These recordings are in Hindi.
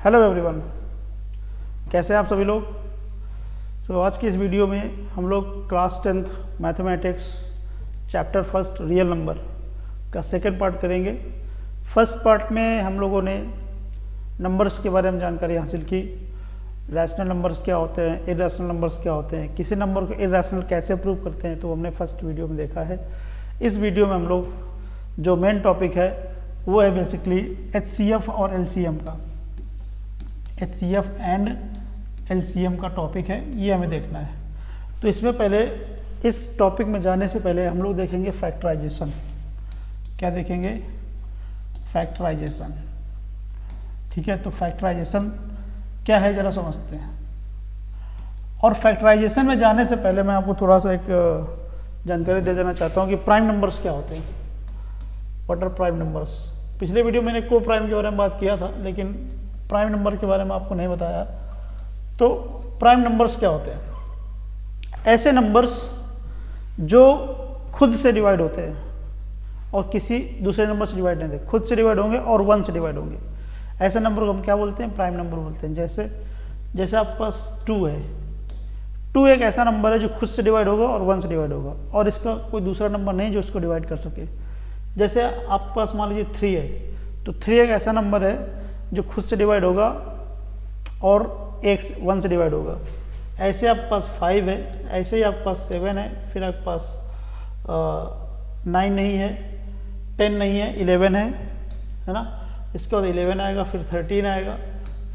हेलो एवरीवन, कैसे हैं आप सभी लोग। आज की इस वीडियो में हम लोग class 10th mathematics chapter first real number का सेकंड पार्ट करेंगे। फर्स्ट पार्ट में हम लोगों ने नंबर्स के बारे में जानकारी हासिल की, रैशनल नंबर्स क्या होते हैं, इरैशनल नंबर्स क्या होते हैं, किसी नंबर को इरैशनल कैसे प्रूव करते हैं, तो हमने फर्स्ट वीडियो में देखा है। इस वीडियो में हम लोग जो मेन टॉपिक है वो है बेसिकली HCF और LCM का। HCF एंड LCM का टॉपिक है, ये हमें देखना है। तो इसमें पहले इस टॉपिक में जाने से पहले हम लोग देखेंगे फैक्टराइजेशन। क्या देखेंगे? फैक्टराइजेशन। ठीक है, तो फैक्टराइजेशन क्या है जरा समझते हैं। और फैक्टराइजेशन में जाने से पहले मैं आपको थोड़ा सा एक जानकारी दे देना चाहता हूँ कि प्राइम नंबर्स क्या होते हैं। What are prime numbers. पिछले वीडियो में मैंने को प्राइम के बारे में बात किया था, लेकिन प्राइम नंबर के बारे में आपको नहीं बताया। तो प्राइम नंबर्स क्या होते हैं? ऐसे नंबर्स जो खुद से डिवाइड होते हैं और किसी दूसरे नंबर से डिवाइड नहीं होते, खुद से डिवाइड होंगे और 1 से डिवाइड होंगे। ऐसे नंबर को हम क्या बोलते हैं? प्राइम नंबर बोलते हैं। जैसे आपके पास 2 है। 2 एक ऐसा नंबर है जो खुद से डिवाइड होगा और 1 से डिवाइड होगा, और इसका कोई दूसरा नंबर नहीं जो इसको डिवाइड कर सके। जैसे आपके पास मान लीजिए 3 है, तो 3 एक ऐसा नंबर है जो खुद से डिवाइड होगा और 1 से डिवाइड होगा। ऐसे आपके पास 5 है, ऐसे ही आपके पास 7 है, फिर आपके पास 9 नहीं है, 10 नहीं है, 11 है ना। इसके बाद 11 आएगा, फिर 13 आएगा,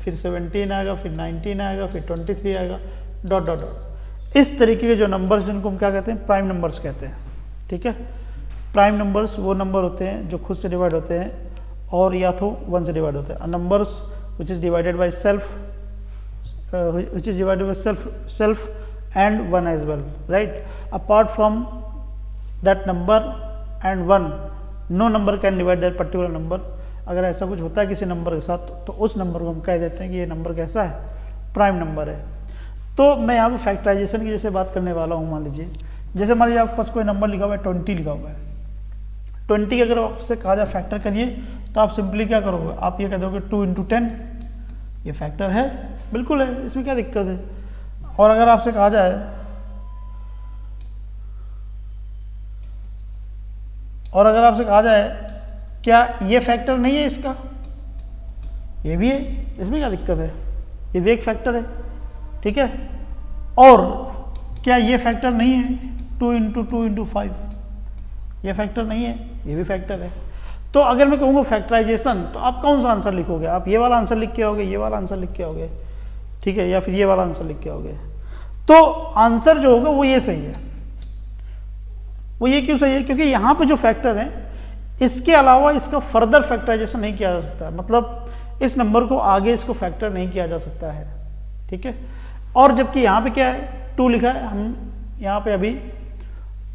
फिर 17 आएगा, फिर 19 आएगा, फिर 23 आएगा, डॉट डॉट डॉट। इस तरीके के जो नंबर्स जिनको हम क्या कहते हैं? प्राइम नंबर्स कहते हैं। ठीक है, प्राइम नंबर्स वो नंबर होते हैं जो खुद से डिवाइड होते हैं और या तो 1 से डिवाइड होते हैं। Numbers which is divided by self, which is divided by self and 1 as well, right? Apart from that number and 1, no number can divide that particular number. अगर ऐसा कुछ होता है किसी नंबर के साथ तो उस नंबर को हम कह देते हैं कि ये नंबर कैसा है? प्राइम नंबर है। तो मैं यहाँ पे फैक्टराइजेशन की जैसे बात करने वाला हूँ। मान लीजिए आपके पास कोई नंबर लिखा हुआ है 20 लिखा हुआ है। 20 अगर आपसे कहा जाए फैक्टर करिए तो आप सिंपली क्या करोगे? आप ये कह दोगे 2 × 10, ये फैक्टर है, बिल्कुल है, इसमें क्या दिक्कत है। और अगर आपसे कहा जाए क्या ये फैक्टर नहीं है इसका? ये भी है, इसमें क्या दिक्कत है? ये भी एक फैक्टर है। ठीक है, और क्या ये फैक्टर नहीं है? 2 × 2 × 5 ये फैक्टर नहीं है, ये भी फैक्टर है। तो अगर मैं कहूँगा फैक्टराइजेशन, तो आप कौन सा आंसर लिखोगे? आप ये वाला आंसर लिख के आओगे, ये वाला आंसर लिख के आओगे, ठीक है, या फिर ये वाला आंसर लिख के आओगे। तो आंसर जो होगा वो ये सही है। वो ये क्यों सही है? क्योंकि यहाँ पे जो फैक्टर है इसके अलावा इसका फर्दर फैक्टराइजेशन नहीं किया जा सकता, मतलब इस नंबर को आगे इसको फैक्टर नहीं किया जा सकता है। ठीक है, और जबकि यहाँ पे क्या है? 2 लिखा है, हम यहाँ पे अभी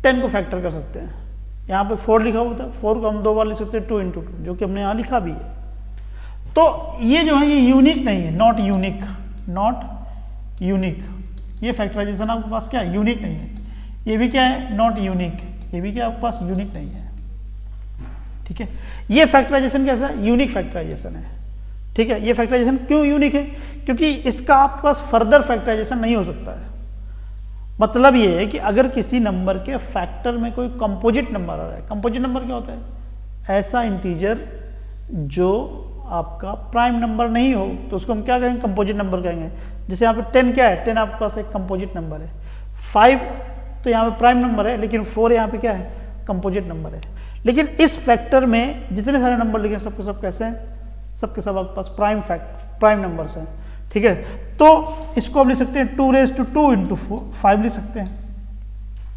10 को फैक्टर कर सकते हैं। यहाँ पे 4 लिखा हुआ था, 4 को हम 2 बार लिख सकते हैं, 2 × 2, जो कि हमने यहाँ लिखा भी है। तो ये जो है ये यूनिक नहीं है, नॉट यूनिक। ये फैक्टराइजेशन आपके पास क्या है? यूनिक नहीं है। ये भी क्या है? Not unique. ये भी क्या आपके पास? यूनिक नहीं है। ठीक है, ये फैक्टराइजेशन कैसा है? यूनिक फैक्टराइजेशन है। ठीक है, ये फैक्टराइजेशन क्यों यूनिक है? क्योंकि इसका आपके पास फर्दर फैक्टराइजेशन नहीं हो सकता है। मतलब ये है कि अगर किसी नंबर के फैक्टर में कोई कंपोजिट नंबर आ रहा है। कंपोजिट नंबर क्या होता है? ऐसा इंटीजर जो आपका प्राइम नंबर नहीं हो, तो उसको हम क्या कहेंगे? कंपोजिट नंबर कहेंगे। जैसे यहाँ पे 10 क्या है? 10 आपके पास एक कंपोजिट नंबर है। 5 तो यहाँ पे प्राइम नंबर है, लेकिन 4 यहाँ पे क्या है? कंपोजिट नंबर है। लेकिन इस फैक्टर में जितने सारे नंबर लिखे सबके सब कैसे हैं? सबके सब आपके पास प्राइम नंबर्स हैं। ठीक है, तो इसको हम लिख सकते हैं 2⁻² × 5 लिख सकते हैं।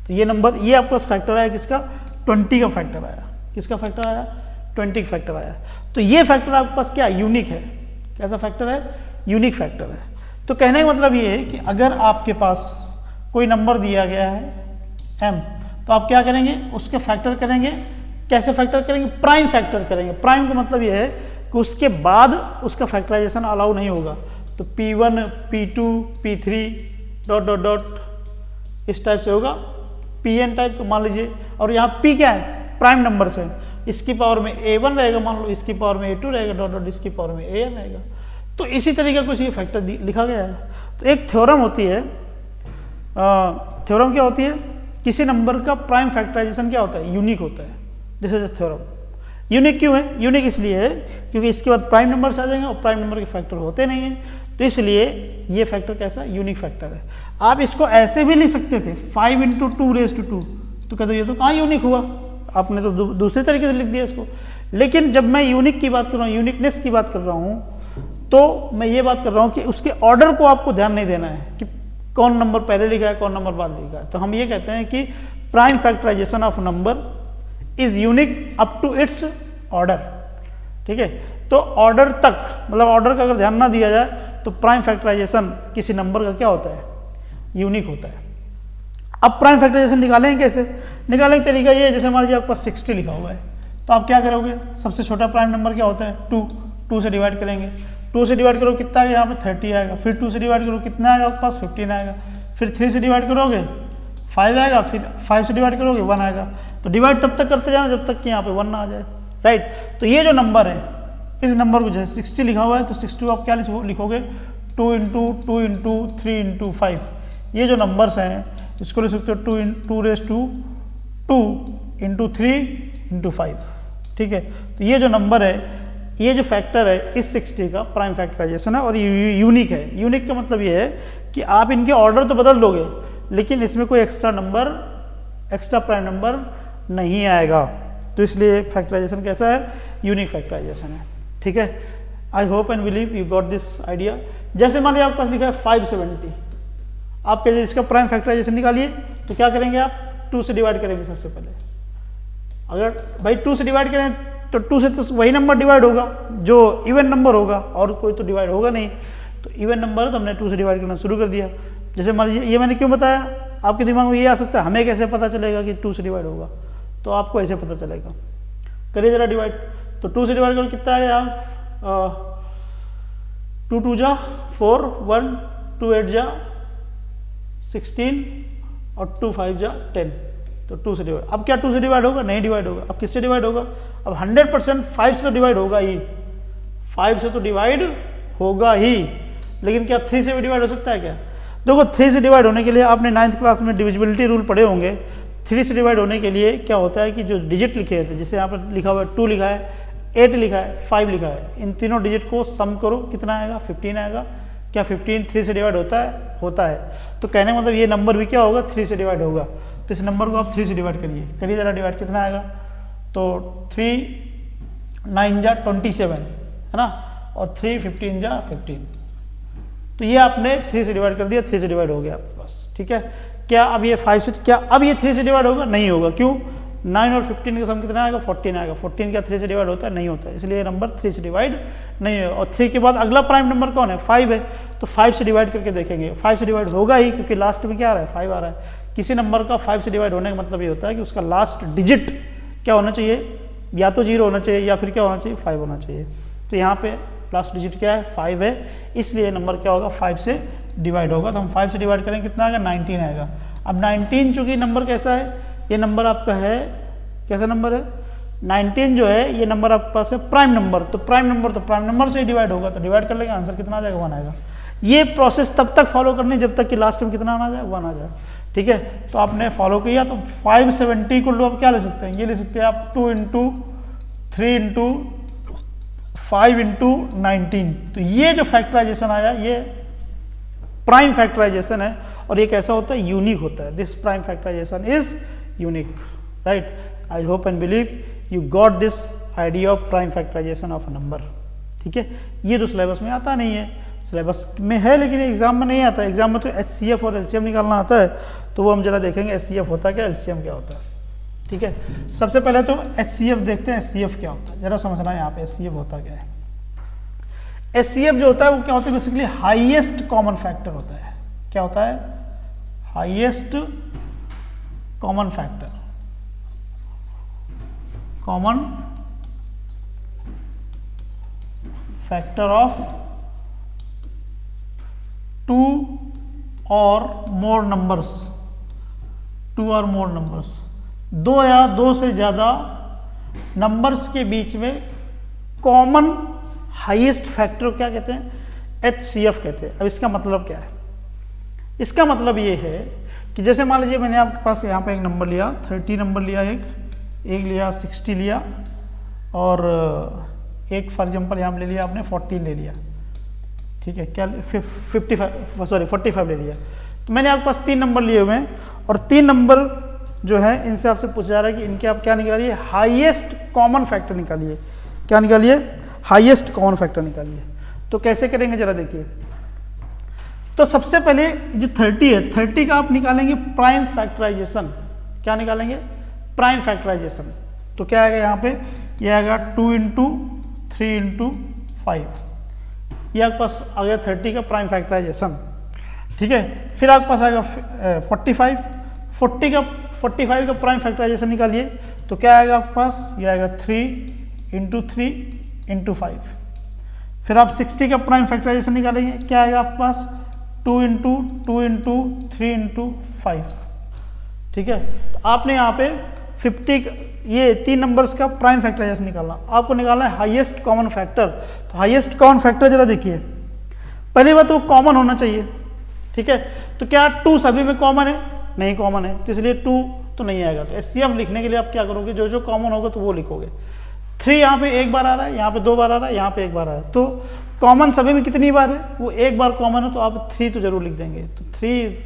तो ये नंबर, ये आपके पास फैक्टर आया किसका? 20 का फैक्टर आया। किसका फैक्टर आया? 20 का फैक्टर आया। तो ये फैक्टर आपके पास क्या? यूनिक है। कैसा फैक्टर है? यूनिक फैक्टर है। तो कहने का मतलब ये है कि अगर आपके पास कोई नंबर दिया गया है m, तो आप क्या करेंगे? उसके फैक्टर करेंगे। कैसे फैक्टर करेंगे? प्राइम फैक्टर करेंगे। प्राइम का मतलब ये है कि उसके बाद उसका फैक्टराइजेशन अलाउ नहीं होगा। तो P1, P2, P3 dot dot dot इस टाइप से होगा। Pn टाइप को मान लीजिए, और यहाँ P क्या है? प्राइम नंबर से, इसकी पावर में a1 रहेगा, मान लो इसकी पावर में a2 रहेगा, डॉट डॉट इसकी पावर में an रहेगा। तो इसी तरीके का कुछ ये फैक्टर लिखा गया है। तो एक थ्योरम होती है, थ्योरम क्या होती है, किसी नंबर का प्राइम फैक्टराइजेशन क्या होता है, यूनिक होता है। This is a theorem. Unique क्यों है, यूनिक इसलिए है क्योंकि इसके बाद प्राइम नंबर्स आ जाएंगे और प्राइम नंबर के फैक्टर होते नहीं हैं, तो इसलिए ये फैक्टर कैसा यूनिक फैक्टर है। आप इसको ऐसे भी लिख सकते थे 5 × 2⁻², तो कहते ये तो कहाँ यूनिक हुआ, आपने तो दूसरे तरीके से लिख दिया इसको। लेकिन जब मैं यूनिक की बात कर रहा हूँ, यूनिकनेस की बात कर रहा हूँ, तो मैं ये बात कर रहा हूँ कि उसके ऑर्डर को आपको ध्यान नहीं देना है कि कौन नंबर पहले लिखा है कौन नंबर बाद लिखा है। तो हम ये कहते हैं कि prime factorisation of number is unique up to its order. ठीक है, तो ऑर्डर तक, मतलब ऑर्डर का अगर ध्यान ना दिया जाए तो प्राइम फैक्टराइजेशन किसी नंबर का क्या होता है, यूनिक होता है। अब प्राइम फैक्टराइजेशन निकालेंगे कैसे, निकालने का तरीका ये है, जैसे मान लीजिए आपके पास 60 लिखा हुआ है, तो आप क्या करोगे, सबसे छोटा प्राइम नंबर क्या होता है 2 से डिवाइड करेंगे, 2 से डिवाइड करो कितना आएगा, यहाँ पे 30 आएगा, फिर 2 से डिवाइड करो कितना आएगा आपके पास 15 आएगा, फिर 3 से डिवाइड करोगे 5 आएगा, फिर 5 से डिवाइड करोगे 1 आएगा। तो डिवाइड तब तक करते जाना जब तक कि यहाँ पे 1 ना आ जाए, राइट। तो ये जो नंबर है, इस नंबर को जैसे 60 लिखा हुआ है तो 60 आप क्या लिखोगे 2 × 2 × 3 × 5। ये जो नंबर्स हैं इसको लिख सकते हो 2⁻² × 3 × 5। ठीक है, तो ये जो नंबर है, ये जो फैक्टर है इस 60 का प्राइम फैक्टराइजेशन है और ये यूनिक है। यूनिक का मतलब ये है कि आप इनके ऑर्डर तो बदल दोगे लेकिन इसमें कोई एक्स्ट्रा प्राइम नंबर नहीं आएगा, तो इसलिए फैक्टराइजेशन कैसा है, यूनिक फैक्टराइजेशन है। ठीक है, आई hope and believe you got this idea. जैसे मान लीजिए आपके पास लिखा है 570, आप कहिए इसका प्राइम फैक्टराइजेशन निकालिए, तो क्या करेंगे आप 2 से डिवाइड करेंगे सबसे पहले। अगर भाई 2 से डिवाइड करें तो 2 से तो वही नंबर डिवाइड होगा जो इवन नंबर होगा, और कोई तो डिवाइड होगा नहीं, तो इवन नंबर है तो हमने 2 से डिवाइड करना शुरू कर दिया। जैसे मान लीजिए, ये मैंने क्यों बताया, आपके दिमाग में ये आ सकता है हमें कैसे पता चलेगा कि 2 से डिवाइड होगा, तो आपको ऐसे पता चलेगा। करिए जरा डिवाइड, तो 2 से डिवाइड करो कितना है आप 2 × 2 = 4, 1 2 × 8 = 16 और 2 × 5 = 10, तो 2 से डिवाइड। अब क्या 2 से डिवाइड होगा, नहीं डिवाइड होगा। अब किससे डिवाइड होगा, अब 100% 5 से तो डिवाइड होगा ही, 5 से तो डिवाइड होगा ही, लेकिन क्या 3 से भी डिवाइड हो सकता है क्या। देखो 3 से डिवाइड होने के लिए आपने 9th क्लास में डिविजिबिलिटी रूल पढ़े होंगे। 3 से डिवाइड होने के लिए क्या होता है कि जो डिजिट लिखे थे, जैसे यहाँ पर लिखा हुआ है 2 लिखा है, 8 लिखा है, 5 लिखा है, इन तीनों डिजिट को सम करो कितना आएगा, 15 आएगा। क्या 15 3 से डिवाइड होता है, होता है। तो कहने का मतलब ये नंबर भी क्या होगा, 3 से डिवाइड होगा। तो इस नंबर को आप 3 से डिवाइड करिए जरा डिवाइड कितना आएगा, तो 3 9 = 27 है ना, और 3 15 = 15। तो ये आपने 3 से डिवाइड कर दिया, 3 से डिवाइड हो गया आपके पास। ठीक है, क्या अब ये 5 से, क्या अब ये 3 से डिवाइड होगा, नहीं होगा। क्यों, 9 और 15 का सम कितना आएगा, 14 आएगा। 14 क्या 3 से डिवाइड होता है, नहीं होता है, इसलिए ये नंबर 3 से डिवाइड नहीं है। और 3 के बाद अगला प्राइम नंबर कौन है, 5 है, तो 5 से डिवाइड करके देखेंगे, 5 से डिवाइड होगा ही, क्योंकि लास्ट में क्या आ रहा है, 5 आ रहा है। किसी नंबर का 5 से डिवाइड होने का मतलब ये होता है कि उसका लास्ट डिजिट क्या होना चाहिए, या तो 0 होना चाहिए या फिर क्या होना चाहिए, 5 होना चाहिए। तो यहाँ पे लास्ट डिजिट क्या है, 5 है, इसलिए नंबर क्या होगा, 5 से डिवाइड होगा। तो हम 5 से डिवाइड करेंगे कितना आएगा, 19 आएगा। अब 19 चूंकि नंबर कैसा है, ये नंबर आपका है, कैसा नंबर है, 19 जो है ये नंबर आपके पास है प्राइम नंबर, तो प्राइम नंबर से ही डिवाइड होगा, तो डिवाइड कर लेंगे, आंसर कितना आ जाएगा, 1 आएगा। ये प्रोसेस तब तक फॉलो करनी जब तक कि लास्ट में कितना आना जाए, 1 आ जाए। ठीक है, तो आपने फॉलो किया, तो 570 को आप क्या ले सकते हैं, ये ले सकते हैं आप 2 × 3 × 5 × 19। तो ये जो फैक्टराइजेशन आया ये प्राइम फैक्टराइजेशन है, और ये कैसा होता है, यूनिक होता है। This prime factorisation is unique, right. I hope and believe you got this idea of prime factorisation of a number. ठीक है, ये तो सिलेबस में आता नहीं है, सिलेबस में है लेकिन एग्जाम में नहीं आता। एग्जाम में तो HCF और LCM निकालना आता है, तो वो हम जरा देखेंगे HCF होता है क्या, LCM क्या होता है। ठीक है, सबसे पहले तो HCF देखते हैं, HCF क्या होता है, जरा समझना है यहाँ पे HCF होता क्या है। HCF जो होता है वो क्या होता है, बेसिकली हाईएस्ट कॉमन फैक्टर होता है। क्या होता है, highest common factor, common factor of 2 और मोर नंबर्स, 2 और मोर नंबर्स, 2 या 2 से ज़्यादा नंबर्स के बीच में कॉमन हाईएस्ट फैक्टर क्या कहते हैं, HCF कहते हैं। अब इसका मतलब क्या है? इसका मतलब ये है कि जैसे मान लीजिए मैंने आपके पास यहाँ पे एक नंबर लिया, 30 नंबर लिया, एक लिया 60 लिया, और एक फॉर एग्जाम्पल यहाँ पे ले लिया आपने 14 ले लिया, ठीक है, क्या 45 ले लिया। तो मैंने आपके पास 3 नंबर लिए हुए हैं, और 3 नंबर जो है इनसे आपसे पूछा जा रहा है कि इनके आप क्या निकालिए, हाईएस्ट कॉमन फैक्टर निकालिए। क्या निकालिए? हाईएस्ट कॉमन फैक्टर निकालिए। तो कैसे करेंगे जरा देखिए। तो सबसे पहले जो 30 है, 30 का आप निकालेंगे प्राइम फैक्टराइजेशन। क्या निकालेंगे? Prime factorisation. तो क्या आएगा यहाँ पे? ये आएगा 2 × 3 × 5। ये आपके पास आ गया 30 का प्राइम फैक्टराइजेशन, ठीक है। फिर आपके पास आएगा 45 का प्राइम फैक्टराइजेशन निकालिए। तो क्या आएगा आपके पास? ये आएगा 3 × 3 × 5। फिर आप 60 का प्राइम फैक्टराइजेशन निकालेंगे। क्या आएगा आपके पास? 2 × 2 × 3 × 5, ठीक है। तो आपने यहाँ पे 50 ये 3 नंबर्स का प्राइम फैक्टराइजेशन निकालना। आपको निकालना है हाईएस्ट कॉमन फैक्टर। तो हाईएस्ट कॉमन फैक्टर जरा देखिए, पहली बात तो कॉमन होना चाहिए, ठीक है। तो क्या 2 सभी में कॉमन है? नहीं कॉमन है, तो इसलिए 2 तो नहीं आएगा। तो HCF लिखने के लिए आप क्या करोगे, जो जो कॉमन होगा तो वो लिखोगे। 3 यहाँ पे एक बार आ रहा है, यहाँ पे 2 बार आ रहा है, यहाँ पे 1 बार आ रहा है। तो कॉमन सभी में कितनी बार है? वो 1 बार कॉमन है, तो आप 3 तो जरूर लिख देंगे। तो 3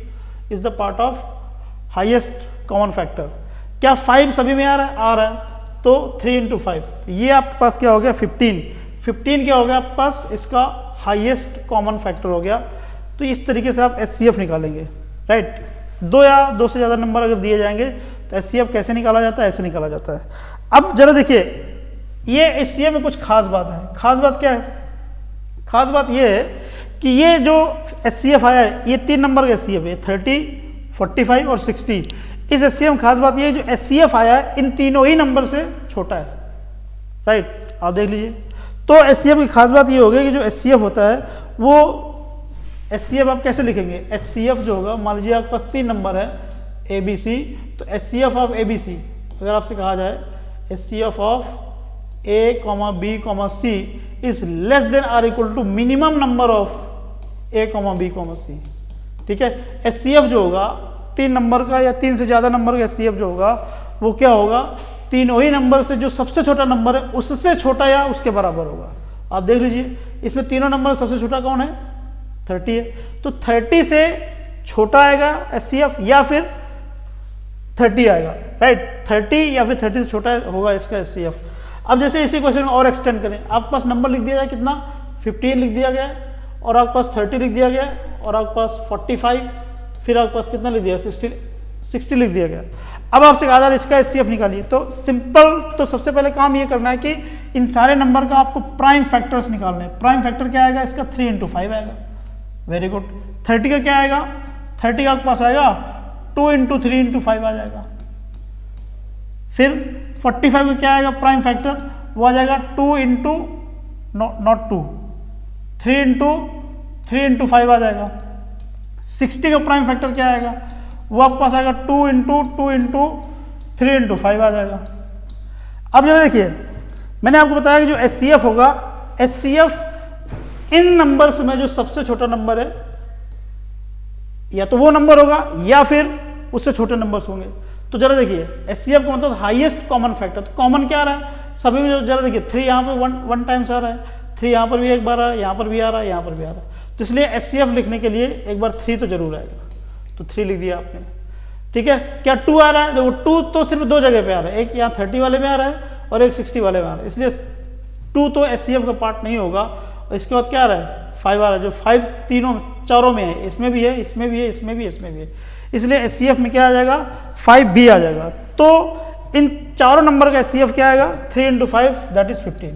is the part of highest common factor. क्या 5 सभी में आ रहा है? आ रहा है, तो 3 × 5। तो ये आपके पास क्या हो गया? 15 क्या हो गया आपके पास? इसका हाईएस्ट कॉमन फैक्टर हो गया। तो इस तरीके से आप HCF निकालेंगे, राइट। 2 या 2 से ज़्यादा नंबर अगर दिए जाएंगे तो HCF कैसे निकाला जाता है? ऐसे निकाला जाता है। अब जरा देखिए, ये HCF में कुछ खास बात है। खास बात क्या है? खास बात ये है कि ये जो HCF आया है, ये 3 नंबर का HCF है, 30, 45 और 60। इस HCF में खास बात ये है, जो HCF आया है इन तीनों ही नंबर से छोटा है, राइट। आप देख लीजिए। तो HCF की खास बात ये होगी कि जो HCF होता है वो HCF आप कैसे लिखेंगे? HCF जो होगा, मान लीजिए आपके पास 3 नंबर है ABC, तो HCF ऑफ ABC अगर आपसे कहा जाए HCF of A, B, C is less than or equal to minimum number of A, B, C, ठीक है। HCF जो होगा 3 नंबर का या 3 से ज़्यादा नंबर का HCF जो होगा वो क्या होगा? तीनों ही नंबर से जो सबसे छोटा नंबर है उससे छोटा या उसके बराबर होगा। आप देख लीजिए, इसमें तीनों नंबर सबसे छोटा कौन है? 30 है। तो 30 से छोटा आएगा HCF या फिर 30 आएगा, राइट। 30 या फिर 30 से छोटा होगा इसका HCF। अब जैसे इसी क्वेश्चन में और एक्सटेंड करें, आपके पास नंबर लिख दिया जाए कितना? 15 लिख दिया गया, और आपके पास 30 लिख दिया गया, और आपके पास 45, फिर आपके पास कितना लिख दिया? 60 लिख दिया गया। अब आपसे कहा जा रहा है इसका HCF निकालिए। तो सिंपल, तो सबसे पहले काम ये करना है कि इन सारे नंबर का आपको प्राइम फैक्टर्स निकालना है। प्राइम फैक्टर क्या आएगा? इसका 3 × 5 आएगा। Very good. 30 का क्या आएगा? 30 का आपके पास आएगा 2 × 3 × 5 आ जाएगा। फिर 45 का क्या आएगा प्राइम फैक्टर? वो आ जाएगा 2 × नॉट 2, 3 × 5 आ जाएगा। 60 का प्राइम फैक्टर क्या आएगा? वो आपके पास आएगा 2 × 3 × 5 आ जाएगा। अब जरा देखिए, मैंने आपको बताया कि जो HCF होगा, HCF इन नंबर्स में जो सबसे छोटा नंबर है या तो वो नंबर होगा या फिर उससे छोटे नंबर्स होंगे। तो जरा देखिए, HCF का मतलब हाईएस्ट कॉमन फैक्टर। तो कॉमन क्या आ रहा है सभी में? जरा देखिए, 3 यहाँ पे वन टाइम्स आ रहा है, 3 यहाँ पर भी 1 बार आ रहा है, यहाँ पर भी आ रहा है, यहाँ पर भी आ रहा है। तो इसलिए HCF लिखने के लिए एक बार 3 तो जरूर आएगा। तो 3 लिख दिया आपने, ठीक है। क्या 2 आ रहा है? देखो 2 तो सिर्फ 2 जगह पे आ रहा है, एक यहाँ 30 वाले में आ रहा है और एक 60 वाले में आ रहा है, इसलिए 2 तो HCF का पार्ट नहीं होगा। और इसके बाद क्या आ रहा है? 5 आ रहा है, जो 5 चारों में है, इसमें भी है, इसमें भी है, इसमें भी है, इसमें भी है, इसलिए HCF में क्या आ जाएगा? 5B आ जाएगा। तो इन चारों नंबर का HCF क्या आएगा? 3 × 5 दैट इज 15।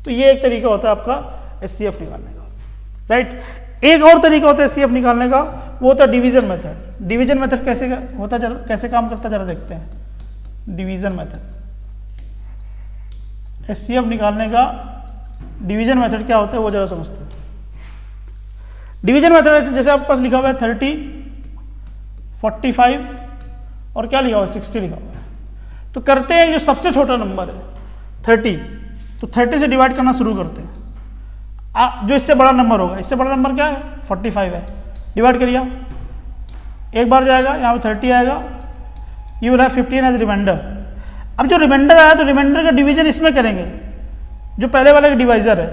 तो ये एक तरीका होता है आपका HCF निकालने का, राइट। एक और तरीका होता है HCF निकालने का, वो होता है डिवीजन मेथड। डिवीजन मेथड कैसे होता है, कैसे काम करता है जरा देखते हैं। डिवीजन मेथड, HCF निकालने का डिवीजन मेथड क्या होता है वो जरा समझते हैं। डिवीजन मेथड जैसे आपके पास लिखा हुआ है 30, 45 और क्या लिखा हुआ है? 60 लिखा हुआ है। तो करते हैं, जो सबसे छोटा नंबर है 30, तो 30 से डिवाइड करना शुरू करते हैं। जो इससे बड़ा नंबर होगा, इससे बड़ा नंबर क्या है 45 है, डिवाइड करिए, एक बार जाएगा यहाँ पे 30 आएगा, you will have 15 as remainder. अब जो रिमाइंडर आया तो रिमाइंडर का डिवीजन इसमें करेंगे जो पहले वाले का डिवाइजर है,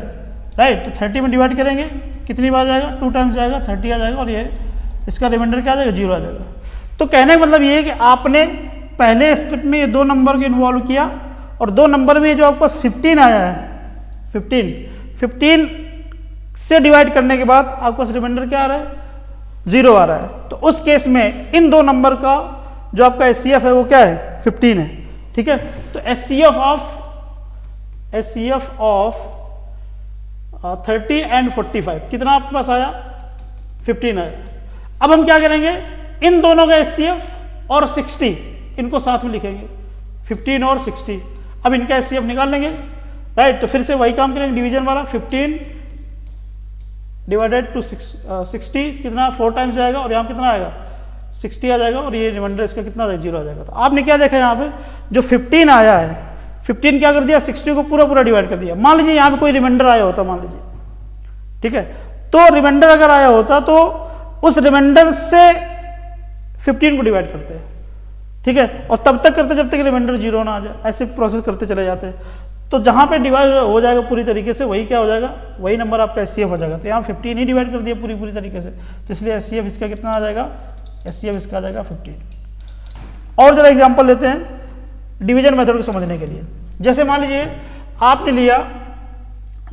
राइट। तो 30 में डिवाइड करेंगे, कितनी बार जाएगा 2 टाइम्स जाएगा, 30 आ जाएगा और ये इसका रिमाइंडर क्या आ जाएगा 0 आ जाएगा। तो कहने का मतलब ये है कि आपने पहले स्टेप में ये 2 नंबर को इन्वॉल्व किया और 2 नंबर में जो आपके पास 15 आया है, 15 से डिवाइड करने के बाद आपके पास रिमाइंडर क्या आ रहा है 0 आ रहा है। तो उस केस में इन 2 नंबर का जो आपका एचसीएफ है वो क्या है 15 है, ठीक है। तो एचसीएफ ऑफ 30 एंड 45 कितना आपके पास आया 15 आया। अब हम क्या करेंगे, इन दोनों का एचसीएफ और 60 इनको साथ में लिखेंगे, 15 और 60। अब इनका एचसीएफ निकाल लेंगे, राइट। तो फिर से वही काम करेंगे, डिवीजन वाला 15 डिवाइडेड टू 60 कितना 4 टाइम्स जाएगा और यहाँ कितना आएगा 60 आ जाएगा और ये रिमाइंडर इसका कितना आ जाएगा 0 आ जाएगा। तो आपने क्या देखा यहाँ पे जो 15 आया है, 15 क्या कर दिया 60 को पूरा डिवाइड कर दिया। मान लीजिए यहाँ पे कोई रिमाइंडर आया होता, मान लीजिए, ठीक है। तो रिमाइंडर अगर आया होता तो उस रिमाइंडर से 15 को डिवाइड करते हैं, ठीक है, और तब तक करते जब तक रिमाइंडर 0 ना आ जाए, ऐसे प्रोसेस करते चले जाते हैं। तो जहाँ पे डिवाइड हो जाएगा पूरी तरीके से वही क्या हो जाएगा, वही नंबर आपका एचसीएफ हो जाएगा। तो यहाँ 15 ही डिवाइड कर दिया पूरी तरीके से, तो इसलिए एचसीएफ इसका कितना आ जाएगा, एचसीएफ इसका आ जाएगा 15। और जरा एग्जांपल लेते हैं डिवीजन मेथड को समझने के लिए। जैसे मान लीजिए आपने लिया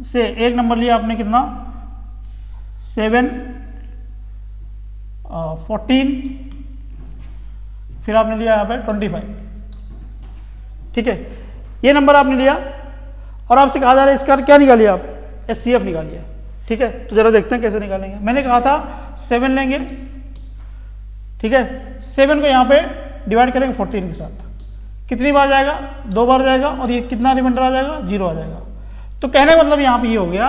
से एक नंबर लिया आपने कितना 7 14, फिर आपने लिया यहाँ पे 25, ठीक है। ये नंबर आपने लिया और आपसे कहा जा रहा है इसका क्या निकालिए आप, एचसीएफ निकालिए, ठीक है। तो जरा देखते हैं कैसे निकालेंगे। मैंने कहा था 7 लेंगे, ठीक है, 7 को यहाँ पे डिवाइड करेंगे 14 के साथ, कितनी बार जाएगा 2 बार जाएगा और ये कितना रिमाइंडर आ जाएगा 0 आ जाएगा। तो कहने का मतलब यहाँ पे ये हो गया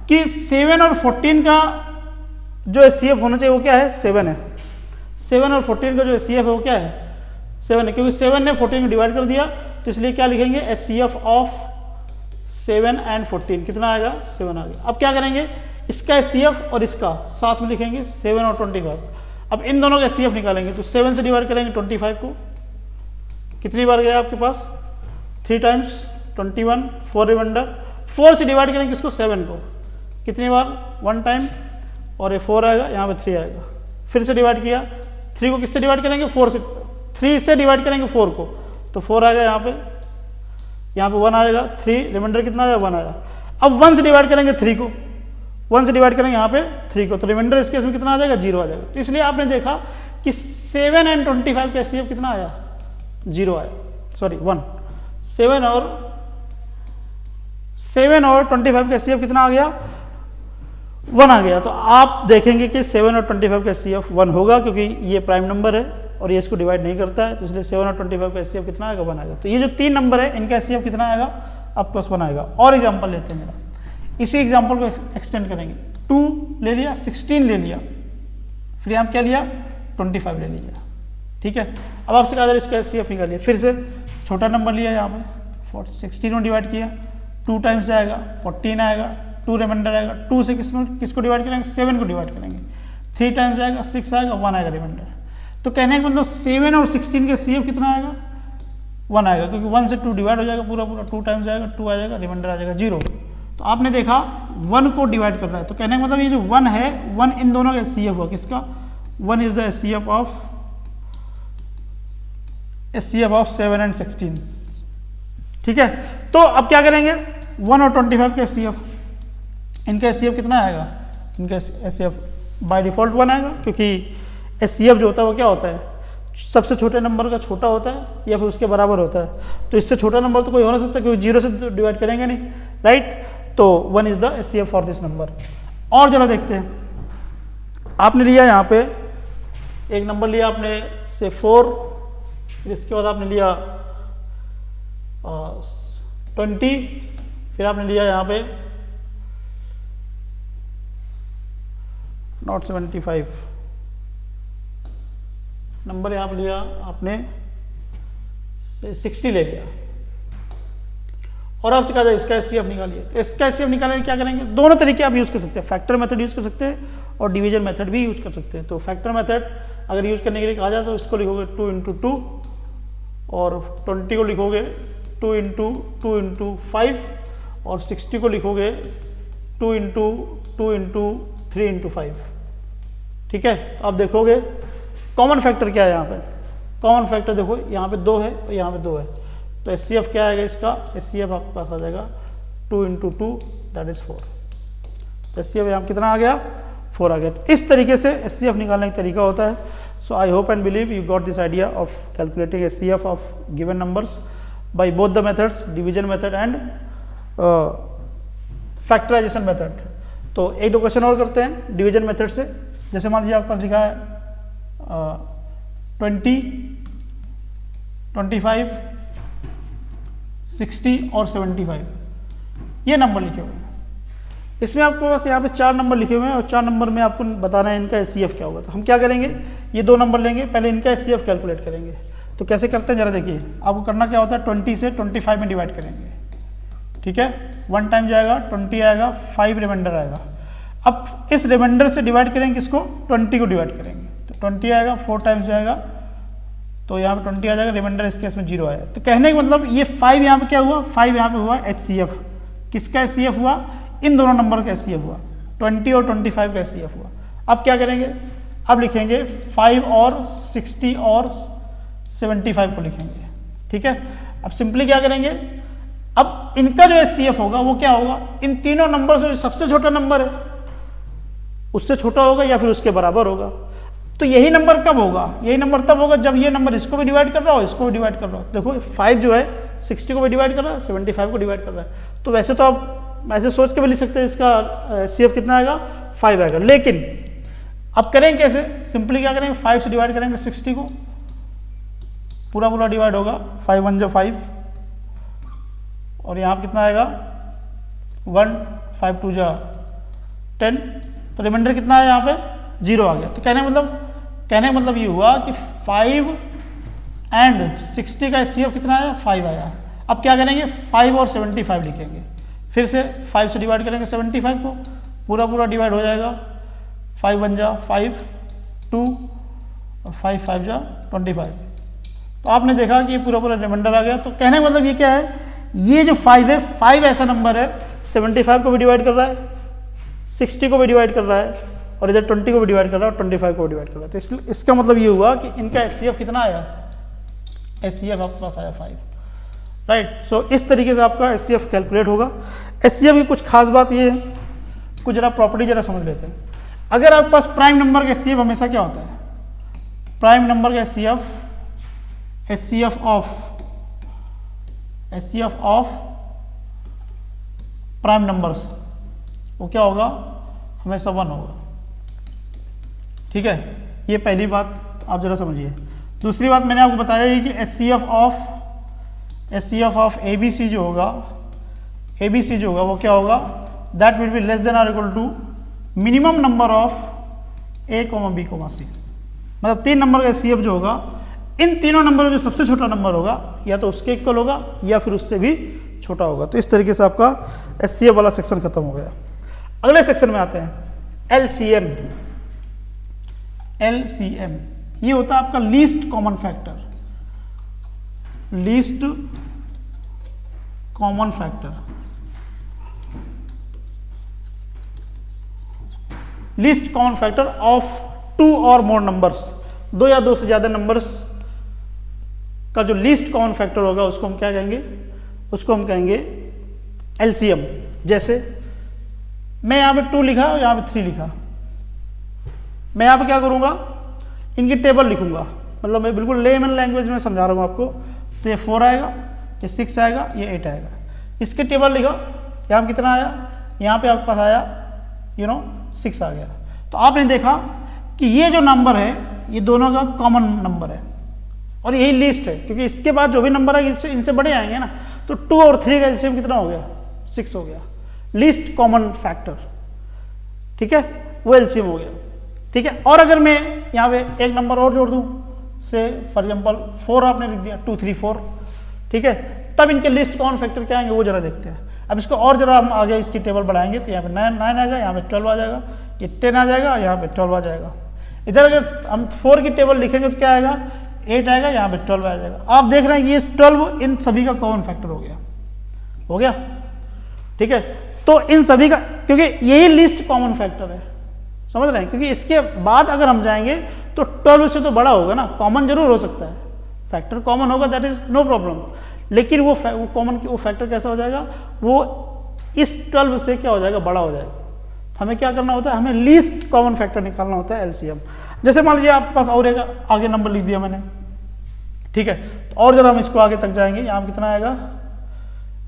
कि 7 और 14 का जो एचसीएफ होना चाहिए वो क्या है 7 है। 7 और 14 का जो एचसीएफ है वो क्या है 7 है, क्योंकि 7 ने 14 को डिवाइड कर दिया, तो इसलिए क्या लिखेंगे एचसीएफ ऑफ 7 एंड 14 कितना आएगा 7 आ गया। अब क्या करेंगे, इसका एचसीएफ और इसका साथ में लिखेंगे 7 और 25। अब इन दोनों का एचसीएफ निकालेंगे तो 7 से डिवाइड करेंगे 25 को, कितनी बार गया आपके पास 3 टाइम्स 21, 4 रिमाइंडर, 4 से डिवाइड करेंगे इसको 7 को, कितनी बार 1 टाइम और ये 4 आएगा, यहाँ पे 3 आएगा। फिर से डिवाइड किया, 3 को किससे डिवाइड करेंगे 4 से, 3 से डिवाइड करेंगे 4 को, तो 4 आएगा यहाँ पे 1 आएगा, 3 रिमाइंडर कितना आएगा 1 आएगा। अब 1 से डिवाइड करेंगे 3 को, 1 से डिवाइड करेंगे यहाँ पे 3 को, तो रिमाइंडर इस केस में कितना आ जाएगा 0 आ जाएगा। तो इसलिए आपने देखा कि 7 एंड 25 का एचसीएफ कितना आया 0 आया, सॉरी 1। 7 और 25 का एचसीएफ कितना आ गया 1 आ गया। तो आप देखेंगे कि 7 और 25 का एचसीएफ 1 होगा, क्योंकि ये प्राइम नंबर है और ये इसको डिवाइड नहीं करता है, तो इसलिए 7 और 25 का एचसीएफ कितना आएगा 1 आएगा। तो ये जो 3 नंबर है इनका एचसीएफ कितना आएगा आपके पास 1 आएगा। और एग्जांपल लेते हैं मेरा, इसी एग्जांपल को एक्सटेंड करेंगे। 2 ले लिया, 16 ले लिया, फिर यहाँ क्या लिया 25 ले लीजिए, ठीक है। अब आपसे कहा जा रहा है इसका एचसीएफ निकालिए, फिर से छोटा नंबर लिया यहाँ पे 16 में डिवाइड किया, 2 टाइम्स जाएगा 14 आएगा, 2 रिमाइंडर आएगा, 2 से किसको डिवाइड करेंगे 7 को डिवाइड करेंगे, 3 टाइम्स जाएगा 6 आएगा, 1 आएगा रिमाइंडर। तो कहने का मतलब 7 और 16 का एचसीएफ कितना आएगा 1 आएगा, क्योंकि 1 से 2 डिवाइड हो जाएगा पूरा, 2 टाइम्स जाएगा 2 आ जाएगा, रिमाइंडर आ जाएगा 0। तो आपने देखा 1 को डिवाइड कर रहा है, तो कहने का मतलब ये जो 1 है 1 इन दोनों का एचसीएफ हुआ, किसका 1 is the HCF of 7 and 16, ठीक है। तो अब क्या करेंगे 1 और 25 का एचसीएफ, इनका एचसीएफ कितना आएगा, इनका एचसीएफ बाय डिफॉल्ट 1 आएगा, क्योंकि एचसीएफ जो होता है वो क्या होता है सबसे छोटे नंबर का छोटा होता है या फिर उसके बराबर होता है। तो इससे छोटा नंबर तो कोई हो ना सकता, क्योंकि 0 से तो डिवाइड करेंगे नहीं, राइट। तो 1 is the HCF for this number. और जरा देखते हैं, आपने लिया यहाँ पे एक नंबर लिया आपने से 4, फिर इसके बाद आपने लिया 20, फिर आपने लिया यहाँ पे नॉट 75 नंबर, यहाँ पे लिया आपने 60 ले लिया। और आपसे कहा जाए इसका एचसीएफ निकालिए, तो इसका एचसीएफ निकालने के क्या करेंगे, दोनों तरीके आप यूज़ कर सकते हैं, फैक्टर मेथड यूज़ कर सकते हैं और डिवीजन मेथड भी यूज़ कर सकते हैं। तो फैक्टर मेथड अगर यूज़ करने के लिए कहा जाए तो इसको लिखोगे 2 × 2 और 20 को लिखोगे 2 × 2 × 5 और 60 को लिखोगे 2 × 2 × 3 × 5। ठीक है, तो आप देखोगे कॉमन फैक्टर क्या है यहाँ पे, कॉमन फैक्टर देखो यहाँ पे 2 है और यहाँ पे 2 है, तो एचसीएफ क्या आएगा इसका, एचसीएफ आपके पास आ जाएगा 2 × 2 दैट इज 4। एचसीएफ यहाँ कितना आ गया, 4 आ गया। तो इस तरीके से एचसीएफ निकालने का तरीका होता है। So I hope and believe you got this idea of calculating HCF of given numbers by both the methods, division method and factorisation method. तो एक दो क्वेश्चन और करते हैं डिवीजन मेथड से। जैसे मान लीजिए आपके पास लिखा है 20, 25, 60 और 75 ये नंबर लिखे हुए हैं। इसमें आपके पास यहाँ पे 4 नंबर लिखे हुए हैं और 4 नंबर में आपको बताना है इनका एचसीएफ क्या होगा। तो हम क्या करेंगे, ये 2 नंबर लेंगे, पहले इनका एचसीएफ कैलकुलेट करेंगे। तो कैसे करते हैं जरा देखिए, आपको करना क्या होता है, 20 से 25 में डिवाइड करेंगे। ठीक है, 1 टाइम जाएगा 20 आएगा, 5 रिमाइंडर आएगा। अब इस रिमाइंडर से डिवाइड करेंगे किसको, 20 को डिवाइड करेंगे, तो 20 आएगा, 4 टाइम्स जाएगा तो यहाँ पे 20 आ जाएगा, रिमाइंडर इस केस में 0 आया। तो कहने का मतलब ये 5 यहाँ पे क्या हुआ, 5 यहाँ पे हुआ एचसीएफ। किसका एचसीएफ हुआ, इन दोनों नंबर का एचसीएफ हुआ, 20 और 25 का एचसीएफ हुआ। अब क्या करेंगे, अब लिखेंगे 5 और 60 और 75 को लिखेंगे। ठीक है, अब सिंपली क्या करेंगे, अब इनका जो एचसीएफ होगा वो क्या होगा, इन तीनों नंबर से जो सबसे छोटा नंबर है उससे छोटा होगा या फिर उसके बराबर होगा। तो यही नंबर कब होगा, यही नंबर तब होगा जब ये नंबर इसको भी डिवाइड कर रहा हो, इसको भी डिवाइड कर रहा हो। देखो 5 जो है 60 को भी डिवाइड कर रहा है, 75 को डिवाइड कर रहा है। तो वैसे तो आप ऐसे सोच के भी लिख सकते हैं इसका एचसीएफ कितना आएगा, 5 आएगा। लेकिन अब करेंगे कैसे, सिंपली क्या करेंगे, 5 से डिवाइड करेंगे 60 को, पूरा पूरा डिवाइड होगा, 5 1 जो 5 और यहाँ कितना आएगा 1, 5 2 जा 10, तो रिमाइंडर कितना है यहाँ पे 0 आ गया। तो कहने का मतलब ये हुआ कि 5 एंड 60 का एचसीएफ कितना आया, 5 आया। अब क्या करेंगे, 5 और 75 लिखेंगे, फिर से 5 से डिवाइड करेंगे 75 को, पूरा पूरा डिवाइड हो जाएगा, 5 1 जा 5 2 और 5 5 जा 25। तो आपने देखा कि पूरा पूरा रिमाइंडर आ गया। तो कहने का मतलब ये क्या है, ये जो 5 है, 5 ऐसा नंबर है 75 को भी डिवाइड कर रहा है, 60 को भी डिवाइड कर रहा है और इधर 20 को भी डिवाइड कर रहा है और 25 को भी डिवाइड कर रहा है। तो इसका मतलब ये हुआ कि इनका एचसीएफ कितना आया, एचसीएफ आपके पास आया 5। राइट, सो इस तरीके से आपका एचसीएफ कैलकुलेट होगा। एचसीएफ की कुछ खास बात ये है, कुछ जरा प्रॉपर्टी जरा समझ लेते हैं। अगर आपके पास प्राइम नंबर का एचसीएफ हमेशा क्या होता है, प्राइम नंबर का एचसीएफ ऑफ प्राइम नंबर्स वो क्या होगा, हमेशा 1 होगा। ठीक है, ये पहली बात आप जरा समझिए। दूसरी बात मैंने आपको बताया है कि एचसीएफ ऑफ एबीसी जो होगा, वो क्या होगा, that will be less than और equal to minimum number of A comma B comma C. मतलब 3 नंबर का एचसीएफ जो होगा, इन तीनों नंबर में जो सबसे छोटा नंबर होगा या तो उसके इक्वल होगा या फिर उससे भी छोटा होगा। तो इस तरीके से आपका एचसीएफ वाला सेक्शन खत्म हो गया। अगले सेक्शन में आते हैं, एलसीएम। ये होता है आपका least common factor. Least common factor of 2 और मोर नंबर्स, 2 या 2 से ज्यादा नंबर्स का जो लीस्ट कॉमन फैक्टर होगा उसको हम क्या कहेंगे, उसको हम कहेंगे एलसीएम। जैसे मैं यहाँ पे 2 लिखा और यहाँ पे 3 लिखा, मैं यहाँ पे क्या करूँगा, इनकी टेबल लिखूंगा। मतलब मैं बिल्कुल लेमन लैंग्वेज में समझा रहा हूँ आपको। तो ये 4 आएगा, ये 6 आएगा, ये 8 आएगा, इसके टेबल लिखा। यहाँ पे कितना आया, यहाँ पे आपके पास आया 6 आ गया। तो आपने देखा कि ये जो नंबर है ये दोनों का कॉमन नंबर है और यही लिस्ट है, क्योंकि इसके बाद जो भी नंबर है इनसे बड़े आएंगे ना। तो 2 और 3 का एलसीएम कितना हो गया, 6 हो गया, लीस्ट कॉमन फैक्टर। ठीक है, वो एलसीएम हो गया। ठीक है, और अगर मैं यहाँ पे एक नंबर और जोड़ दूँ, से फॉर एग्जाम्पल 4 आपने लिख दिया, 2 3 4। ठीक है, तब इनके लिस्ट कॉमन फैक्टर क्या आएंगे वो जरा देखते हैं। अब इसको और जरा हम आगे इसकी टेबल बढ़ाएंगे तो यहाँ पे 9 आएगा, यहाँ पे 12 आ जाएगा, ये 10 आ जाएगा, यहाँ पे 12 आ जाएगा। इधर अगर हम 4 की टेबल लिखेंगे तो क्या आएगा, 8 आएगा, यहाँ पे 12 आ जाएगा। आप देख रहे हैं कि ये 12 इन सभी का कॉमन फैक्टर हो गया, ठीक है। तो इन सभी का, क्योंकि यही लिस्ट कॉमन फैक्टर है, समझ रहे हैं, क्योंकि इसके बाद अगर हम जाएंगे तो 12 से तो बड़ा होगा ना, कॉमन जरूर हो सकता है, फैक्टर कॉमन होगा, दैट इज नो प्रॉब्लम, लेकिन वो कॉमन वो फैक्टर कैसा हो जाएगा, वो इस 12 से क्या हो जाएगा, बड़ा हो जाएगा। तो हमें क्या करना होता है, हमें लीस्ट कॉमन फैक्टर निकालना होता है, एलसीएम। जैसे मान लीजिए आपके पास और एक आगे नंबर लिख दिया मैंने, ठीक है, तो और जरा हम इसको आगे तक जाएंगे, यहाँ कितना आएगा,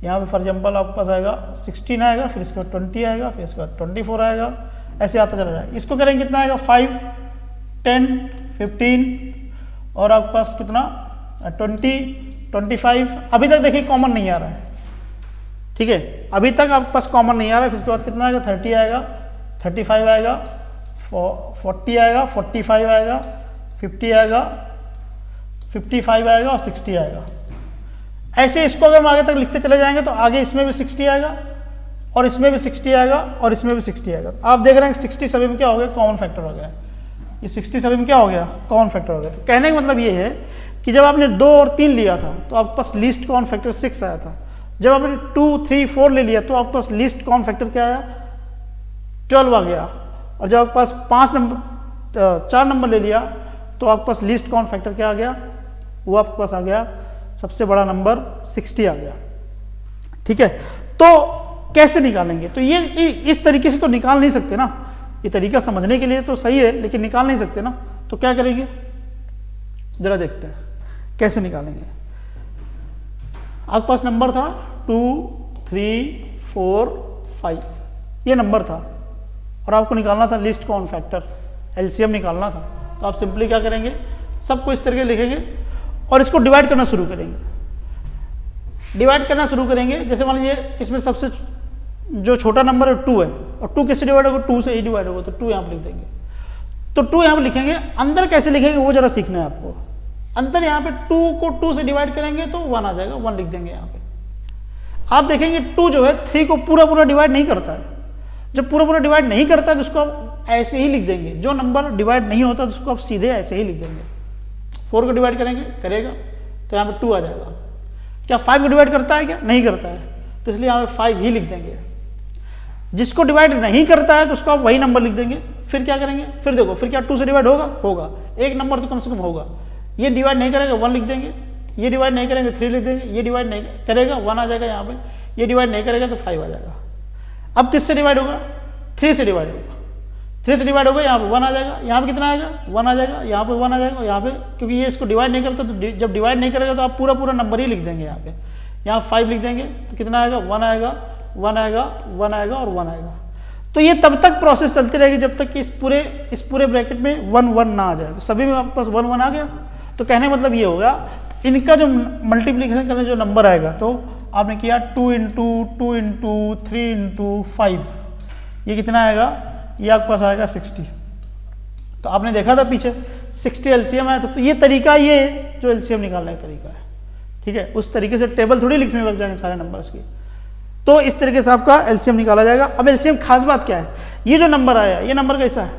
यहाँ पे फॉर एग्जाम्पल आपके पास आएगा 16 आएगा, फिर इसके बाद 20 आएगा, फिर इसके बाद 24 आएगा, ऐसे आता चला जाएगा। इसको करेंगे कितना आएगा, 5, 10, 15 और आपके पास कितना 20, 25। अभी तक देखिए कॉमन नहीं आ रहा है, ठीक है, अभी तक आपके पास कॉमन नहीं आ रहा है। फिर इसके बाद कितना आएगा, 30 आएगा, 35 आएगा, 40 आएगा, 45 आएगा, 50 आएगा, 55 आएगा और 60 आएगा। ऐसे इसको अगर हम आगे तक लिखते चले जाएंगे तो आगे इसमें भी 60 आएगा और इसमें भी 60 आएगा और इसमें भी 60 आएगा। आप देख रहे हैं 60 सभी में क्या हो गया, कॉमन फैक्टर हो गया। ये 60 सभी में क्या हो गया, कॉमन फैक्टर हो गया। तो कहने का मतलब ये है कि जब आपने 2 और 3 लिया था तो आपके पास लीस्ट कॉमन फैक्टर 6 आया था। जब आपने 2, 3, 4 ले लिया तो आपके पास लीस्ट कॉमन फैक्टर क्या आया, 12 आ गया। और जब आपके पास 4 नंबर ले लिया तो आपके पास लीस्ट कॉमन फैक्टर क्या आ गया, वो आपके पास आ गया सबसे बड़ा नंबर 60 आ गया, ठीक है। तो कैसे निकालेंगे, तो ये इस तरीके से तो निकाल नहीं सकते ना, ये तरीका समझने के लिए तो सही है लेकिन निकाल नहीं सकते ना। तो क्या करेंगे, जरा देखते हैं कैसे निकालेंगे। आपके पास नंबर था 2, 3, 4, 5, ये नंबर था और आपको निकालना था लिस्ट कॉमन फैक्टर, एलसीएम निकालना था। तो आप सिंपली क्या करेंगे, सबको इस तरीके लिखेंगे और इसको डिवाइड करना शुरू करेंगे। डिवाइड करना शुरू करेंगे, जैसे मान लीजिए इसमें सबसे जो छोटा नंबर है 2 है और 2 किससे डिवाइड होगा, 2 से ही डिवाइड होगा, तो 2 यहाँ पर लिख देंगे। तो 2 यहाँ पर लिखेंगे, अंदर कैसे लिखेंगे वो जरा सीखना है आपको। अंदर यहाँ पे 2 को 2 से डिवाइड करेंगे तो 1 आ जाएगा, 1 लिख देंगे यहाँ पे। आप देखेंगे 2 जो है 3 को पूरा डिवाइड नहीं करता है। जब पूरा डिवाइड नहीं करता है तो उसको आप ऐसे ही लिख देंगे। जो नंबर डिवाइड नहीं होता तो उसको आप सीधे ऐसे ही लिख देंगे। 4 को डिवाइड करेगा तो यहाँ पे 2 आ जाएगा। क्या 5 को डिवाइड करता है, क्या नहीं करता है, तो इसलिए यहाँ पे 5 ही लिख देंगे। जिसको डिवाइड नहीं करता है तो उसको आप वही नंबर लिख देंगे। फिर क्या करेंगे, फिर देखो, फिर क्या 2 से डिवाइड होगा, एक नंबर तो कम से कम होगा। ये डिवाइड नहीं करेगा 1 लिख देंगे, ये डिवाइड नहीं करेंगे 3 लिख देंगे, ये डिवाइड नहीं करेगा 1 आ जाएगा यहाँ पे, ये डिवाइड नहीं करेगा तो 5 आ जाएगा। अब किससे डिवाइड होगा, 3 से डिवाइड होगा। 3 से डिवाइड होगा, यहाँ पे 1 आ जाएगा, यहाँ पे कितना आएगा 1 आ जाएगा, यहाँ पे 1 आ जाएगा, यहाँ पे क्योंकि ये इसको डिवाइड नहीं करता तो जब डिवाइड नहीं करेगा तो आप पूरा नंबर ही लिख देंगे। यहाँ पे यहाँ 5 लिख देंगे तो कितना आएगा 1 आएगा, 1 आएगा, 1 आएगा और 1 आएगा। तो ये तब तक प्रोसेस चलती रहेगी जब तक कि इस पूरे ब्रैकेट में 1 1 ना आ जाए। तो सभी में आपके पास 1 1 आ गया। तो कहने का मतलब ये होगा, इनका जो मल्टीप्लिकेशन करने जो नंबर आएगा, तो आपने किया 2 इंटू 2 इंटू 3 इंटू 5, ये कितना आएगा, ये आपके पास आएगा 60। तो आपने देखा था पीछे 60 एलसीएम आया था। तो ये तरीका, ये जो एलसीएम निकालने का तरीका है, ठीक है। उस तरीके से टेबल थोड़ी लिखने लग जाएंगे सारे नंबर्स की। तो इस तरीके से आपका एलसीएम निकाला जाएगा। अब एलसीएम खास बात क्या है, ये जो नंबर आया, ये नंबर कैसा है,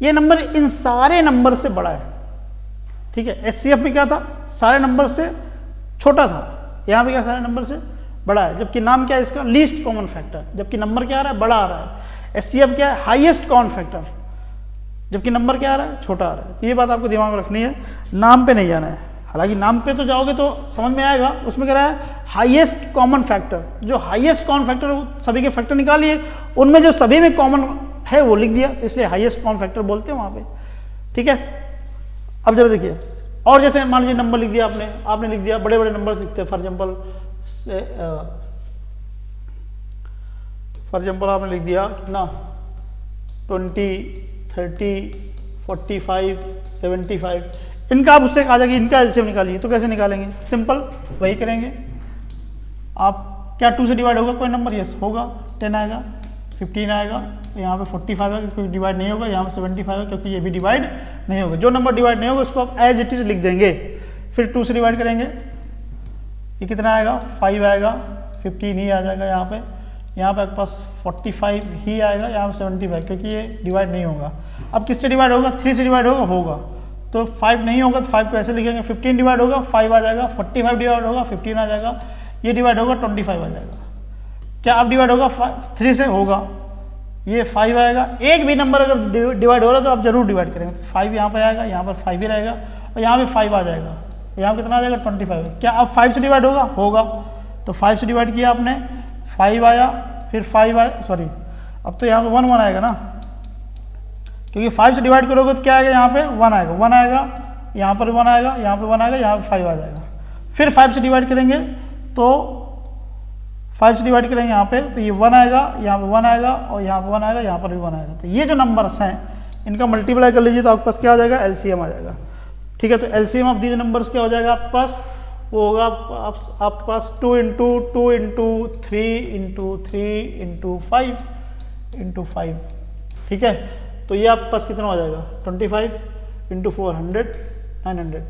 ये नंबर इन सारे नंबर से बड़ा है, ठीक है। एचसीएफ में क्या था, सारे नंबर से छोटा था, यहाँ पे क्या सारे नंबर से बड़ा है। जबकि नाम क्या है इसका, लीस्ट कॉमन फैक्टर, जबकि नंबर क्या आ रहा है, बड़ा आ रहा है। एचसीएफ क्या है, हाईएस्ट कॉमन फैक्टर, जबकि नंबर क्या आ रहा है, छोटा आ रहा है। तो ये बात आपको दिमाग में रखनी है, नाम पे नहीं जाना है। हालांकि नाम पे तो जाओगे तो समझ में आएगा, उसमें कह रहा है हाईएस्ट कॉमन फैक्टर। जो हाईएस्ट कॉमन फैक्टर, सभी के फैक्टर निकालिए, उनमें जो सभी में कॉमन है वो लिख दिया, इसलिए हाईएस्ट कॉमन फैक्टर बोलते हैं वहाँ पे, ठीक है। अब जरा देखिए, और जैसे मान लीजिए नंबर लिख दिया आपने लिख दिया, बड़े नंबर लिखते हैं। फॉर एग्जाम्पल आपने लिख दिया कितना, 20, 30, 45, 75, इनका आप उससे कहा जाएगी इनका एलसीएम निकालिए। तो कैसे निकालेंगे, सिंपल वही करेंगे आप। क्या 2 से डिवाइड होगा कोई नंबर, यस होगा, 10 आएगा, 15 आएगा, यहाँ पे 45 आएगा क्योंकि डिवाइड नहीं होगा, यहाँ पे 75 आएगा क्योंकि ये भी डिवाइड नहीं होगा। जो नंबर डिवाइड नहीं होगा उसको आप एज इट इज लिख देंगे। फिर 2 से डिवाइड करेंगे, ये कितना आएगा 5 आएगा, 15 ही आ जाएगा यहाँ पे आपके पास 45 ही आएगा, यहाँ पे 75 क्योंकि ये डिवाइड नहीं होगा। अब किससे डिवाइड होगा, 3 से डिवाइड होगा तो 5 नहीं होगा तो 5 को ऐसे लिखेंगे, 15 डिवाइड होगा 5 आ जाएगा, 45 डिवाइड होगा 15 आ जाएगा, ये डिवाइड होगा 25 आ जाएगा। क्या अब डिवाइड होगा 3 से होगा, ये 5 आएगा। एक भी नंबर अगर डिवाइड हो रहा है तो आप जरूर डिवाइड करेंगे, तो 5 यहाँ पर आएगा, यहाँ पर 5 ही रहेगा और यहाँ पे 5 आ जाएगा, यहाँ कितना आ जाएगा 25। क्या अब 5 से डिवाइड होगा तो 5 से डिवाइड किया आपने, 5 आया, फिर 5 आया, सॉरी अब तो यहाँ पे 1 आएगा ना, क्योंकि 5 से डिवाइड करोगे तो क्या आएगा, यहाँ पे 1 आएगा, 1 आएगा, यहाँ पर 1 आएगा, यहाँ पे 1 आएगा, यहाँ पे 5 आ जाएगा। फिर 5 से डिवाइड करेंगे तो 5 से डिवाइड करेंगे यहाँ पे तो ये 1 आएगा, यहाँ पे 1 आएगा और यहाँ पे 1 आएगा, यहाँ पर भी 1 आएगा। तो ये जो नंबर्स हैं इनका मल्टीप्लाई कर लीजिए तो आपके पास क्या आ जाएगा, एलसीएम आ जाएगा। ठीक है, तो एलसीएम ऑफ दीज नंबर्स क्या हो जाएगा आपके पास, वो होगा आपके पास 2 into 2 into 3 into 3 into 5 into 5। ठीक है, तो ये आपके पास कितना हो जाएगा 25 इंटू 400 900।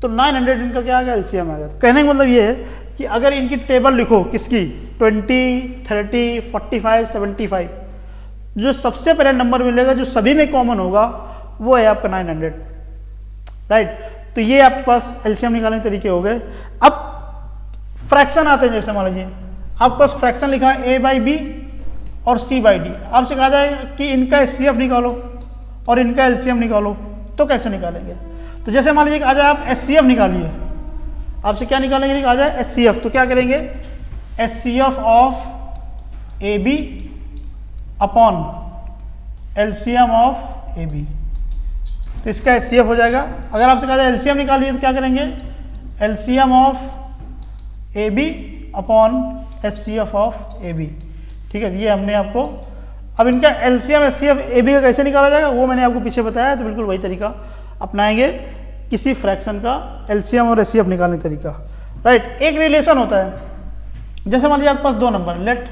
तो 900 इनका क्या आ गया, एलसीएम आ गया। तो कहने का मतलब ये है कि अगर इनकी टेबल लिखो किसकी 20 30 45 75, जो सबसे पहले नंबर मिलेगा जो सभी में कॉमन होगा वो है आपका 900, राइट। तो ये आपके पास एलसीएम निकालने के तरीके हो गए। अब फ्रैक्शन आते हैं, जैसे मान लीजिए आपके पास फ्रैक्शन लिखा है a बाई बी और c बाई डी, आपसे कहा जाएगा कि इनका एचसीएफ निकालो और इनका एलसीएम निकालो, तो कैसे निकालेंगे। तो जैसे मान लीजिए आ जाए आप एचसीएफ निकालिए, आपसे क्या निकालेंगे, आ जाए एचसीएफ, तो क्या करेंगे, HCF of A B upon LCM of A B, तो इसका एचसीएफ हो जाएगा। अगर आपसे कहा जाए एलसीएम निकालिए तो क्या करेंगे, LCM of A B upon HCF of A B. ठीक है, ये हमने आपको, अब इनका एलसीएम एचसीएफ ए बी का कैसे निकाला जाएगा वो मैंने आपको पीछे बताया, तो बिल्कुल वही तरीका अपनाएंगे किसी फ्रैक्शन का एलसीएम और एचसीएफ निकालने का तरीका, राइट। एक रिलेशन होता है, जैसे मान लीजिए आपके पास 2 number, let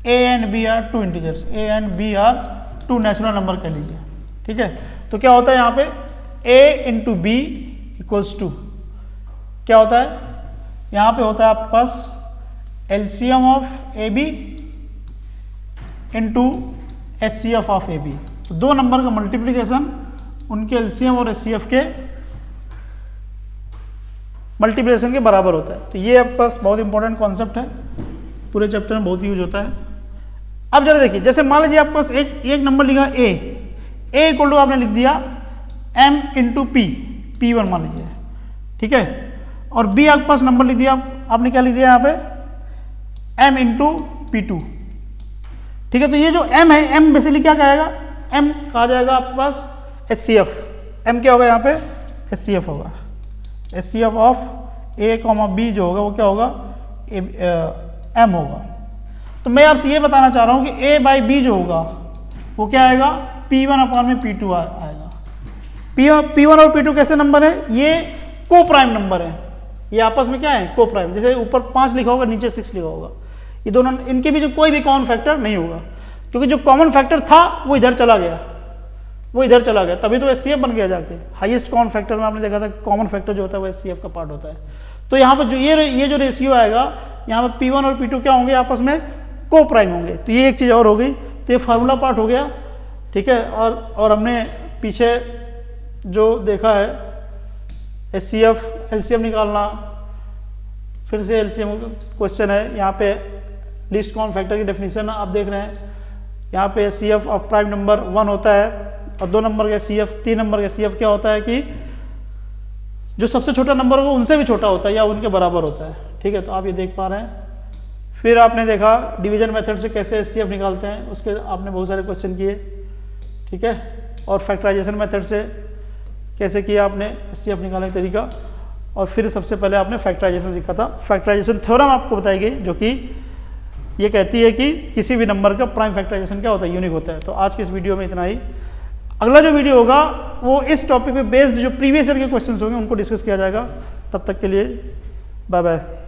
A and B are 2 integers, A and B are 2 natural number कह लीजिए। ठीक है, तो क्या होता है यहाँ पे a into B equals to क्या होता है, यहाँ पे होता है आपके पास LCM of A B into HCF of A B. तो 2 नंबर का मल्टीप्लीकेशन उनके एलसीएम और एचसीएफ के मल्टीप्लिकेशन के बराबर होता है। तो ये आपके पास बहुत इंपॉर्टेंट कॉन्सेप्ट है, पूरे चैप्टर में बहुत यूज होता है। अब जरा देखिए, जैसे मान लीजिए आपके पास एक नंबर लिखा ए इक्वल टू आपने लिख दिया m इंटू पी वन मान लीजिए, ठीक है, और b आपके पास नंबर लिख दिया, आपने क्या लिख दिया यहाँ पे m इंटू P2। ठीक है, तो ये जो m है, m बेसिकली क्या कहेगा, m कहा जाएगा आपके पास HCF, m क्या होगा यहाँ पे HCF होगा, HCF of a comma b जो होगा वो क्या होगा m होगा। तो मैं आपसे ये बताना चाह रहा हूँ कि a बाई b जो होगा वो क्या आएगा P1 अपॉन में P2 आएगा। P1 और P2 कैसे नंबर है, ये को प्राइम नंबर है, ये आपस में क्या है को प्राइम, जैसे ऊपर 5 लिखा होगा नीचे 6 लिखा होगा, ये दोनों इनके बीच कोई भी कॉमन फैक्टर नहीं होगा, क्योंकि जो कॉमन फैक्टर था वो इधर चला गया, तभी तो एचसीएफ बन गया जाके। हाईएस्ट कॉमन फैक्टर में आपने देखा था कॉमन फैक्टर जो होता है वो एचसीएफ का पार्ट होता है। तो यहाँ पर जो ये जो रेशियो आएगा, यहाँ पर P1 और P2 क्या होंगे, आपस में को प्राइम होंगे। तो ये एक चीज़ और हो गई, तो ये फार्मूला पार्ट हो गया, ठीक है। और हमने पीछे जो देखा है एचसीएफ एलसीएम निकालना, फिर से एलसीएम क्वेश्चन है, यहाँ पे लीस्ट कॉमन फैक्टर की डेफिनेशन आप देख रहे हैं, यहाँ पे एचसीएफ ऑफ प्राइम नंबर 1 होता है और 2 नंबर का एचसीएफ, 3 नंबर का एचसीएफ क्या होता है कि जो सबसे छोटा नंबर होगा उनसे भी छोटा होता है या उनके बराबर होता है, ठीक है। तो आप ये देख पा रहे हैं। फिर आपने देखा डिवीजन मेथड से कैसे एचसीएफ निकालते हैं, उसके आपने बहुत सारे क्वेश्चन किए, ठीक है। और फैक्टराइजेशन मेथड से कैसे किया आपने एचसीएफ निकालने का तरीका, और फिर सबसे पहले आपने फैक्टराइजेशन सीखा था। फैक्टराइजेशन थ्योरम आपको बताई गई, जो कि ये कहती है कि किसी भी नंबर का प्राइम फैक्टराइजेशन क्या होता है, यूनिक होता है। तो आज के इस वीडियो में इतना ही। अगला जो वीडियो होगा वो इस टॉपिक पे बेस्ड जो प्रीवियस ईयर के क्वेश्चंस होंगे उनको डिस्कस किया जाएगा। तब तक के लिए बाय बाय।